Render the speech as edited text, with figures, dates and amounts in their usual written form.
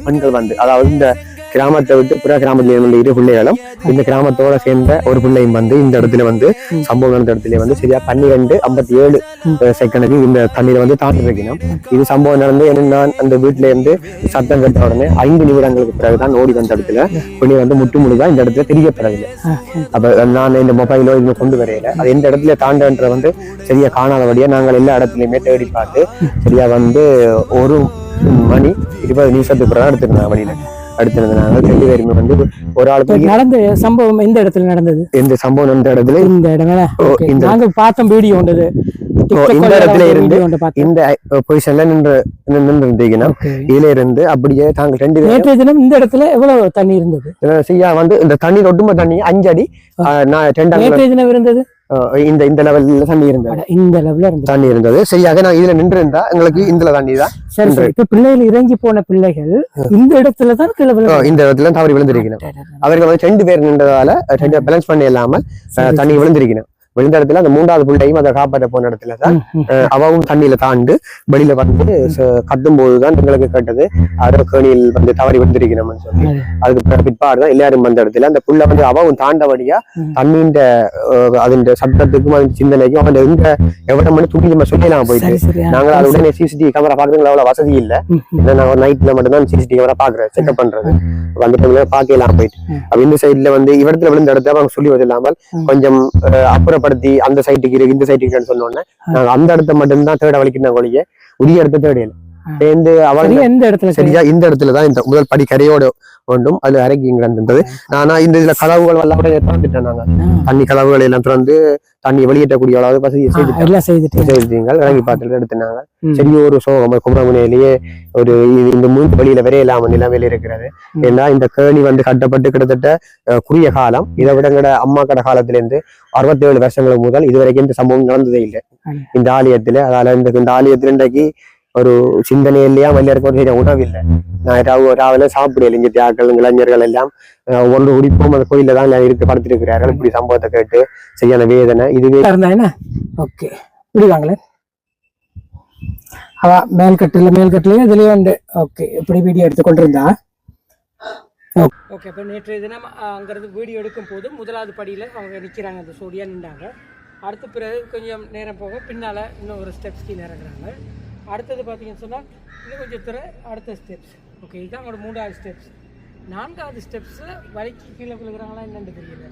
பெண்கள் வந்து அதாவது இந்த கிராமத்தை விட்டு புற கிராமத்துல இருந்து இரு பிள்ளைகளும் இந்த கிராமத்தோட சேர்ந்த ஒரு பிள்ளையும் வந்து இந்த இடத்துல வந்து சம்பவம் நடந்த இடத்துல வந்து சரியா 12:57 செகண்டுக்கு இந்த தண்ணீரை வந்து தாண்டி வைக்கணும். இது சம்பவம் நடந்து நான் அந்த வீட்டுல இருந்து சத்தம் கட்ட உடனே 5 நிமிடங்களுக்கு பிறகுதான் ஓடி வந்த இடத்துல பிள்ளை வந்து முழுதா இந்த இடத்துல தெரியப்படவில்லை. அப்ப நான் இந்த மொபைலோ இன்னும் கொண்டு வரையில அது எந்த இடத்துல தாண்டன்ற வந்து சரியா காணாதபடியா நாங்கள் எல்லா இடத்துலயுமே தேடி பார்த்து சரியா வந்து 1:20 பிறகு எடுத்துருந்தாங்க வழியில அடுத்திருந்தாங்க. 2 பேருமே வந்து ஒரு ஆளுக்கு நடந்த சம்பவம் எந்த இடத்துல நடந்தது? இந்த சம்பவம் நடந்த இடத்துல இந்த இடம் நாங்க பார்த்தோம் வீடியோ வந்தது. இந்த இடத்துல இருந்து இந்த பொசிஷன்ல நின்று இருந்தீங்கன்னா இதுல இருந்து அப்படியே தாங்க 2 நேற்றைய தினம் இந்த இடத்துல எவ்வளவு தண்ணி இருந்தது? சரியா வந்து இந்த தண்ணி ஒட்டுமொத்த தண்ணி 5 அடி நேற்றைய தினம் இருந்தது. இந்த லெவல்ல தண்ணி இருந்தது. இந்த லெவல்ல தண்ணி இருந்தது. சரியாக நான் இதுல நின்று இருந்தா எங்களுக்கு இந்த தண்ணி தான். சரி, இப்ப பிள்ளைகள் இறங்கி போன பிள்ளைகள் இந்த இடத்துலதான் இந்த இடத்துல தவறி விழுந்திருக்கணும். அவர்கள் வந்து 2 பேர் நின்றதால பேலன்ஸ் பண்ண இல்லாமல் தண்ணி விழுந்திருக்கணும். விழுந்த இடத்துல அந்த 3வது பிள்ளையும் அதை காப்பாற்ற போன இடத்துலதான் அவவும் தண்ணியில தாண்டு வெளியில வந்து கத்தும் போதுதான் எங்களுக்கு கேட்டது கேணியில் வந்து தவறி விழுந்திருக்கணும்னு சொல்லி. அதுக்கு பிற்பாடுதான் எல்லாரும் வந்த இடத்துல அந்த புள்ள வந்து அவவும் தாண்டபடியா தண்ணின்ற அதன் சப்தத்துக்கும் அதன் சிந்தனைக்கும் அவன் எங்க எவ்வளவு மணி துணி நம்ம சொல்லலாம் போயிட்டு நாங்கள் அது உடனே சிசிடிவி கேமரா பாக்குறதுக்கு அவ்வளவு வசதி இல்லை. நான் ஒரு நைட்ல மட்டும்தான் சிசிடிவி கேமரா பாக்குறேன், செக்அப் பண்றது. வந்துட்டு பாக்கலாம் போயிட்டு அப்ப இந்த சைட்ல வந்து இவரத்துல விழுந்த இடத்துல அவங்க சொல்லி வச்சிடலாமல் கொஞ்சம் அப்புறப்படுத்தி அந்த சைட்டுக்கு இருக்கு இந்த சைட்டுக்கு சொன்னோன்னே நாங்க அந்த இடத்த மட்டும்தான் தேட வலிக்கிறோம் ஒழிய உரிய இடத்த தேடையில சேர்ந்து அவங்க எந்த இடத்துல சரியா இந்த இடத்துலதான் இந்த முதல் படி கரையோட ஒன்றும் அது அரைக்கி இருந்தது. ஆனா இந்த இதுல கதவுகள் எல்லாம் கூட திறந்துட்டோம். நாங்க தண்ணி கதவுகள் எல்லாம் திறந்து தண்ணி வெளியேற்றக்கூடிய அளவு வசதியை செய்துட்டீங்க. இறங்கி பார்த்துட்டு எடுத்துனாங்க. சரி ஒரு சோகம் குமரமுனையிலேயே ஒரு இந்த மூன்று வழியில விரையிலாம நிலைமையில இருக்கிறது. ஏன்னா இந்த கேணி வந்து கட்டப்பட்டு கிட்டத்தட்ட குறுகிய காலம். இதை விட எங்கட அம்மா கடை காலத்துல இருந்து 67 வருஷங்களுக்கு முதல் இதுவரைக்கும் இந்த சம்பவம் நடந்ததே இல்லை இந்த ஆலயத்துல. அதால இந்த ஆலயத்துல இன்றைக்கு ஒரு சிந்தனை இல்லையா மல்லியருக்கு ஒரு உணவு இல்லை. நான் ராவில சாப்பிடல. இங்க தியாக்கள் இளைஞர்கள் எல்லாம் ஒன்று குடிப்போம் அந்த கோயில தான் இருக்கு படுத்திருக்கிறார்கள். இப்படி சம்பவத்தை கேட்டு சரியான வேதனை. இதுவே ஓகே விடுவாங்களே அவ மேல்கட்டுலயே இதுலயே உண்டு. ஓகே இப்படி வீடியோ எடுத்து கொண்டிருந்தா ஓகே. இப்போ நேற்றைய தினம் அங்கிருந்து வீடியோ எடுக்கும் போது 1வது படியில அவங்க நிக்கிறாங்க, அந்த சோடியா நின்றாங்க. அடுத்த பிறகு கொஞ்சம் நேரம் போக பின்னால இன்னும் ஒரு ஸ்டெப்ஸ் கீழே இறங்குறாங்க. அடுத்தது பார்த்தீங்கன்னு சொன்னால் இன்னும் கொஞ்சம் தூர அடுத்த ஸ்டெப்ஸ். ஓகே இதுதான் அவங்களோட 3வது ஸ்டெப்ஸ். 4வது ஸ்டெப்ஸ் வலிக்கு கீழே விழுகிறாங்களா என்னன்னு தெரியல.